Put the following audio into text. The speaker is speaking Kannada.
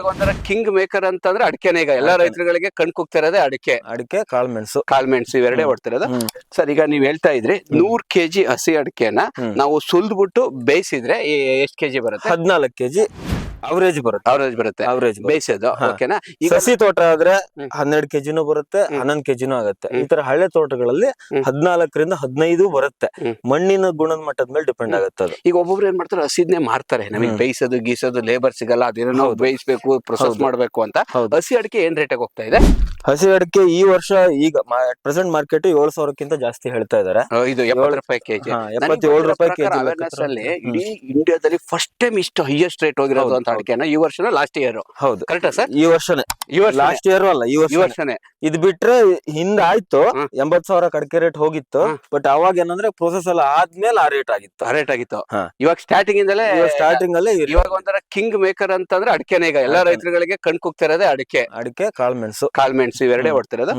ಒಂಥರ ಕಿಂಗ್ ಮೇಕರ್ ಅಂತಂದ್ರೆ ಅಡಿಕೆನೆ. ಈಗ ಎಲ್ಲಾ ರೈತರುಗಳಿಗೆ ಕಣ್ ಕುಗ್ತಾ ಇರೋದೇ ಅಡಿಕೆ ಕಾಳ್ಮೆಣಸು ಕಾಳ್ಮೆಣಸು ಇವೆರಡೇ ಓಡ್ತಿರೋದು. ಸರ್ ಈಗ ನೀವ್ ಹೇಳ್ತಾ ಇದ್ರಿ 100 kg ಹಸಿ ಅಡಿಕೆನ ನಾವು ಸುಲ್ದ್ಬಿಟ್ಟು ಬೇಯಿಸಿದ್ರೆ ಎಷ್ಟ್ ಕೆಜಿ ಬರುತ್ತೆ? 14 kg ಅವರೇಜ್ ಬರುತ್ತೆ. ಅವರೇಜ್ ಬೇಯಿಸೋದು ಓಕೆನಾ? ಈಗ ಸಸಿ ತೋಟ ಆದ್ರೆ 12 kgನೂ ಬರುತ್ತೆ, 11 kgನೂ ಆಗುತ್ತೆ. ಈ ತರ ಹಳೆ ತೋಟಗಳಲ್ಲಿ 14ರಿಂದ 15 ಬರುತ್ತೆ. ಮಣ್ಣಿನ ಗುಣದ ಮಟ್ಟದ ಮೇಲೆ ಡಿಪೆಂಡ್ ಆಗುತ್ತೆ ಅದು. ಈಗ ಒಬ್ಬೊಬ್ರು ಏನ್ ಮಾಡ್ತಾರೆ, ಹಸಿದ್ನೇ ಮಾರ್ತಾರೆ. ನಮಗೆ ಬೇಯಿಸೋದು ಗೀಸೋದು ಲೇಬರ್ ಸಿಗಲ್ಲ, ಅದೇನೋ ನಾವು ಬೇಯಿಸ್ಬೇಕು, ಪ್ರೊಸೆಸ್ ಮಾಡ್ಬೇಕು ಅಂತ. ಹಸಿ ಅಡಿಕೆ ಏನ್ ರೇಟ್ ಹೋಗ್ತಾ ಇದೆ? ಹಸಿ ಅಡಿಕೆ ಈ ವರ್ಷ ಈಗ ಪ್ರೆಸೆಂಟ್ ಮಾರ್ಕೆಟ್ 7,000ಕ್ಕಿಂತ ಜಾಸ್ತಿ ಹೇಳ್ತಾ ಇದಾರೆ. ಇದು 70 ರೂಪಾಯಿ ಕೆಜಿ. 77 ರೂಪಾಯಿ ಕೆಜಿ. ಅವೇರ್ನೆಸ್ ಅಲ್ಲಿ ಇಡೀ ಇಂಡಿಯಾದಲ್ಲಿ ಫಸ್ಟ್ ಟೈಮ್ ಇಷ್ಟು ಹೈಯೆಸ್ಟ್ ರೇಟ್ ಹೋಗಿರೋದು ಅಂತ ಅಡಿಕೆನ ಈ ವರ್ಷನ ಲಾಸ್ಟ್ ಇಯರ್. ಹೌದು, ಕರೆಕ್ಟಾ ಸರ್? ಈ ವರ್ಷನೇ, ಲಾಸ್ಟ್ ಇಯರ್ ಅಲ್ಲ, ಈ ವರ್ಷನೇ. ಇದು ಬಿಟ್ರೆ ಹಿಂದ ಆಯ್ತು 80,000 ಅಡಿಕೆ ರೇಟ್ ಹೋಗಿತ್ತು. ಬಟ್ ಅವಾಗ ಏನಂದ್ರೆ ಪ್ರೋಸೆಸ್ ಎಲ್ಲ ಆದ್ಮೇಲೆ ಆ ರೇಟ್ ಆಗಿತ್ತು. ಇವಾಗ ಸ್ಟಾರ್ಟಿಂಗ್ ಅಲ್ಲೇ ಇವಾಗ ಒಂಥರ ಕಿಂಗ್ ಮೇಕರ್ ಅಂತಂದ್ರೆ ಅಡಿಕೆನೆ. ಈಗ ಎಲ್ಲಾ ರೈತರುಗಳಿಗೆ ಕಣ್ ಕುಗ್ತಾ ಇರೋದೇ ಅಡಿಕೆ ಕಾಳ್ಮೆಣಸು ಇವೆರಡೇ ಓಡ್ತಿರೋದು.